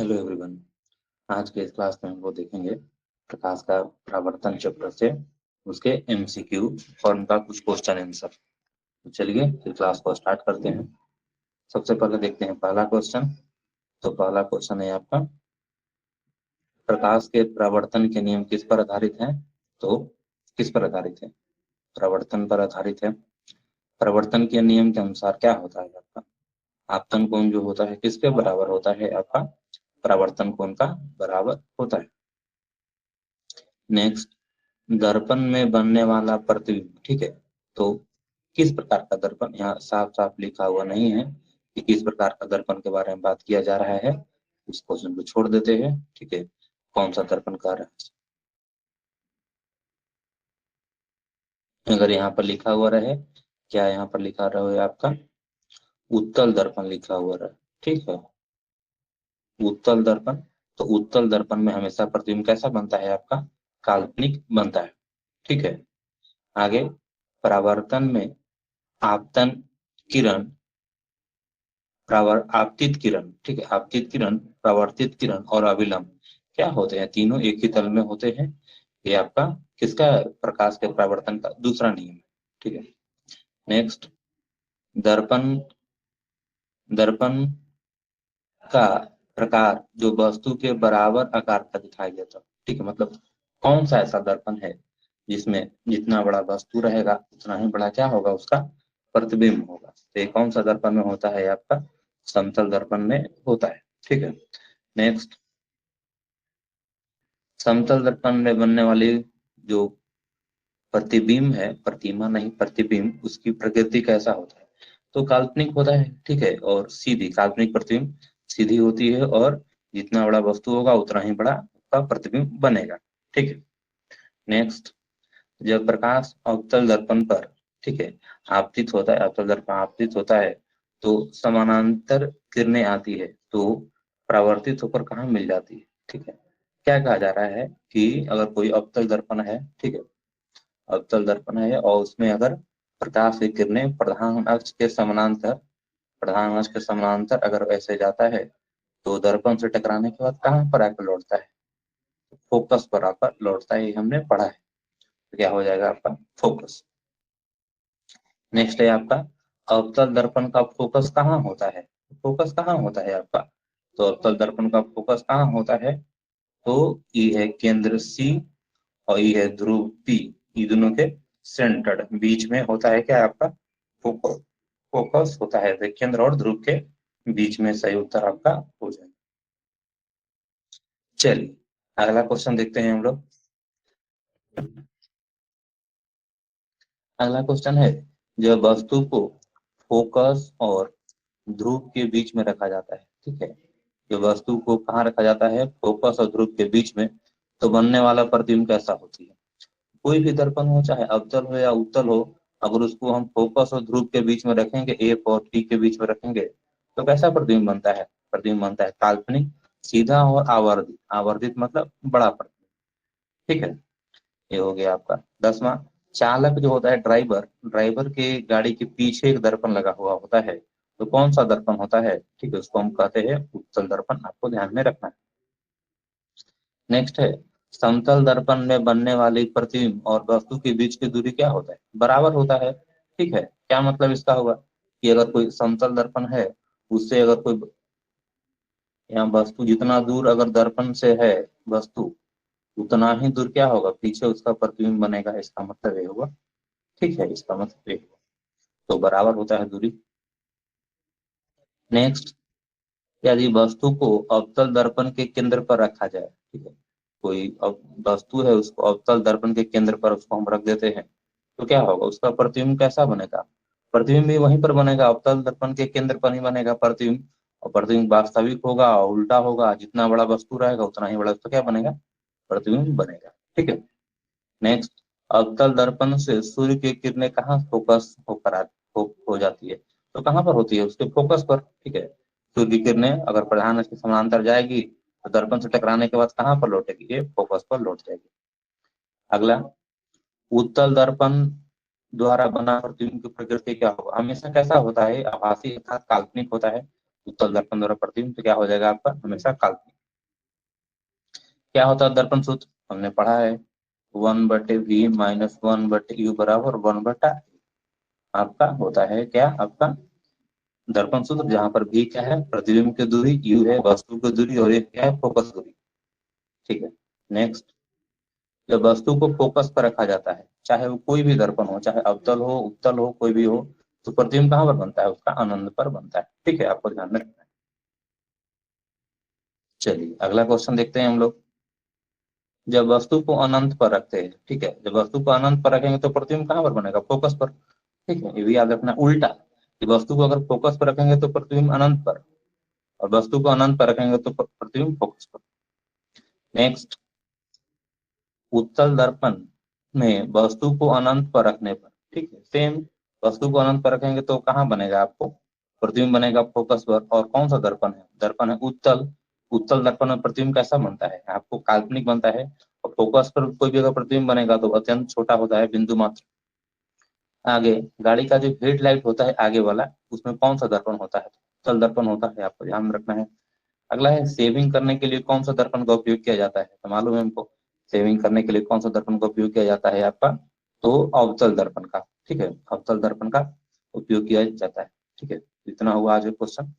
Hello everyone. आज के इस क्लास में हम वो देखेंगे प्रकाश का परावर्तन चैप्टर से उसके एमसीक्यू और उनका कुछ क्वेश्चन आंसर। तो चलिए फिर क्लास को स्टार्ट करते हैं। सबसे पहले देखते हैं पहला क्वेश्चन। तो पहला क्वेश्चन है आपका, प्रकाश के परावर्तन के नियम किस पर आधारित हैं? तो किस पर आधारित है? परावर्तन पर आधारित है। परावर्तन के नियम के अनुसार क्या होता है आपका? आपतन कोण जो होता है किसके बराबर होता है? आपका परावर्तन कोण का बराबर होता है। नेक्स्ट, दर्पण में बनने वाला प्रतिबिंब, ठीक है। तो किस प्रकार का दर्पण, यहाँ साफ साफ लिखा हुआ नहीं है कि किस प्रकार का दर्पण के बारे में बात किया जा रहा है। इस क्वेश्चन को छोड़ देते हैं, ठीक है। कौन सा दर्पण का रहा है? अगर यहाँ पर लिखा हुआ रहे, क्या यहाँ पर लिखा रहा है आपका उत्तल दर्पण लिखा हुआ रहा, ठीक है। उत्तल दर्पण, तो उत्तल दर्पण में हमेशा प्रतिबिंब कैसा बनता है आपका? काल्पनिक बनता है, ठीक है। आगे, परावर्तन में आपतन किरण, आपतित किरण, ठीक है। आपतित किरण, परावर्तित किरण और अभिलंब क्या होते हैं? तीनों एक ही तल में होते हैं। ये आपका किसका? प्रकाश के परावर्तन का दूसरा नियम है, ठीक है। नेक्स्ट, दर्पण, दर्पण का प्रकार जो वस्तु के बराबर आकार का दिखाई देता है, ठीक है। मतलब कौन सा ऐसा दर्पण है जिसमें जितना बड़ा वस्तु रहेगा उतना ही बड़ा क्या होगा? उसका प्रतिबिंब होगा। तो ये कौन सा दर्पण में होता है? आपका समतल दर्पण में होता है, ठीक है। नेक्स्ट, समतल दर्पण में बनने वाली जो प्रतिबिंब है, प्रतिमा नहीं प्रतिबिंब, उसकी प्रकृति कैसा होता है? तो काल्पनिक होता है, ठीक है। और सीधी, काल्पनिक प्रतिबिंब सीधी होती है और जितना बड़ा वस्तु होगा उतना ही बड़ा उसका प्रतिबिंब बनेगा, ठीक है। नेक्स्ट, जब प्रकाश अवतल दर्पण पर, ठीक है, आपतित होता है, अवतल दर्पण आपतित होता है तो समानांतर किरणें आती है तो परावर्तित होकर कहाँ मिल जाती है, ठीक है। क्या कहा जा रहा है कि अगर कोई अवतल दर्पण है, ठीक है, अवतल दर्पण है और उसमें अगर प्रकाश की किरणें प्रधान अक्ष के समानांतर, प्रधान अक्ष के समानांतर अगर ऐसे जाता है तो दर्पण से टकराने के बाद कहाँ पर आकर लौटता है? फोकस पर आकर लौटता है, ये हमने पढ़ा है। तो क्या हो जाएगा आपका? फोकस। नेक्स्ट है आपका, अवतल दर्पण का फोकस कहाँ होता है? फोकस कहाँ होता है आपका? तो अवतल दर्पण का फोकस कहाँ होता है? तो ये है केंद्र सी और ये है ध्रुव पी, ये दोनों के सेंटर बीच में होता है क्या आपका? फोकस। फोकस होता है तो केंद्र और ध्रुव के बीच में सही उत्तर आपका हो जाएगा। चलिए अगला क्वेश्चन देखते हैं हम लोग। अगला क्वेश्चन है, जब वस्तु को फोकस और ध्रुव के बीच में रखा जाता है, ठीक है। जो वस्तु को कहाँ रखा जाता है? फोकस और ध्रुव के बीच में, तो बनने वाला प्रतिबिंब कैसा होती है? कोई भी दर्पण हो, चाहे अवतल हो या उत्तल हो, अगर उसको हम फोकस और ध्रुव के बीच में रखेंगे, ए और टी के बीच में रखेंगे, तो कैसा प्रतिबिंब बनता है? प्रतिबिंब बनता है काल्पनिक, सीधा और आवर्धित। आवर्धित मतलब बड़ा प्रतिबिंब, ठीक है। ये हो गया आपका 10वां। चालक जो होता है, ड्राइवर, ड्राइवर के गाड़ी के पीछे एक दर्पण लगा हुआ होता है, तो कौन सा दर्पण होता है? ठीक है, उसको हम कहते हैं उत्तल दर्पण, आपको ध्यान में रखना है। नेक्स्ट है, समतल दर्पण में बनने वाली प्रतिबिंब और वस्तु के बीच की दूरी क्या होता है? बराबर होता है, ठीक है। क्या मतलब इसका होगा कि अगर कोई समतल दर्पण है, उससे अगर कोई यहाँ वस्तु जितना दूर अगर दर्पण से है वस्तु, उतना ही दूर क्या होगा? पीछे उसका प्रतिबिंब बनेगा, इसका मतलब ये होगा, ठीक है। इसका मतलब ये होगा, तो बराबर होता है दूरी। नेक्स्ट, यदि वस्तु को अवतल दर्पण के केंद्र पर रखा जाए, ठीक है, कोई वस्तु है उसको अवतल दर्पण के केंद्र पर उसको हम रख देते हैं, तो क्या होगा? उसका प्रतिबिंब कैसा बनेगा? प्रतिबिंब भी वहीं पर बनेगा, अवतल दर्पण के केंद्र पर ही बनेगा प्रतिबिंब। और प्रतिबिंब वास्तविक होगा और उल्टा होगा, जितना बड़ा वस्तु रहेगा उतना ही बड़ा उसका क्या बनेगा? प्रतिबिंब बनेगा, ठीक है। नेक्स्ट, अवतल दर्पण से सूर्य की किरणें कहाँ फोकस होकर हो जाती है? तो कहाँ पर होती है? उसके फोकस पर, ठीक है। सूर्य की किरणें अगर प्रधान अक्ष के समानांतर जाएगी तो दर्पण से टकराने के बाद कहाँ पर लौटेगी? ये फोकस पर लौट जाएगी। अगला, उत्तल दर्पण द्वारा बना प्रतिबिंब की प्रकृति क्या होगा? हमेशा कैसा होता है? आभासी अर्थात काल्पनिक होता है। उत्तल दर्पण द्वारा प्रतिबिंब तो क्या हो जाएगा आपका? हमेशा काल्पनिक। क्या होता है दर्पण सूत्र, हमने पढ़ा है 1/v माइनस 1/u बराबर 1/, आपका होता है क्या, आपका दर्पण सूत्र, जहां पर v क्या है, प्रतिबिंब की दूरी, u है वस्तु की दूरी, और एक क्या है, फोकस दूरी। ठीक है। नेक्स्ट, जब वस्तु को फोकस पर रखा जाता है, चाहे वो कोई भी दर्पण हो, चाहे अवतल हो, उत्तल हो, कोई भी हो, तो प्रतिबिंब कहां पर बनता है, उसका अनंत पर बनता है। ठीक है, आपको ध्यान में रखना है। चलिए अगला क्वेश्चन देखते हैं हम लोग। जब वस्तु को अनंत पर रखते हैं, ठीक है, जब वस्तु को अनंत पर रखेंगे तो प्रतिबिंब कहां पर बनेगा, फोकस पर। ठीक है, ये भी याद रखना। उल्टा, कि वस्तु को अगर फोकस पर रखेंगे तो प्रतिबिंब अनंत पर, और वस्तु को अनंत पर रखेंगे तो प्रतिबिंब फोकस पर। नेक्स्ट, उत्तल दर्पण में वस्तु को अनंत पर रखने पर, ठीक है, सेम, वस्तु को अनंत पर रखेंगे तो कहाँ बनेगा, आपको प्रतिबिंब बनेगा फोकस पर। और कौन सा दर्पण है, दर्पण है उत्तल। उत्तल दर्पण में प्रतिबिंब कैसा बनता है, आपको काल्पनिक बनता है। और फोकस पर कोई भी अगर प्रतिबिंब बनेगा तो अत्यंत छोटा होता है, बिंदु मात्र। आगे, गाड़ी का जो हेडलाइट होता है आगे वाला, उसमें कौन सा दर्पण होता है, उत्तल दर्पण होता है, आपको ध्यान रखना है। अगला है, सेविंग करने के लिए कौन सा दर्पण का उपयोग किया जाता है, तो मालूम है हमको, सेविंग करने के लिए कौन सा दर्पण का उपयोग किया जाता है आपका, तो अवतल दर्पण का। ठीक है, अवतल दर्पण का उपयोग किया जाता है। ठीक है, इतना हुआ आज क्वेश्चन।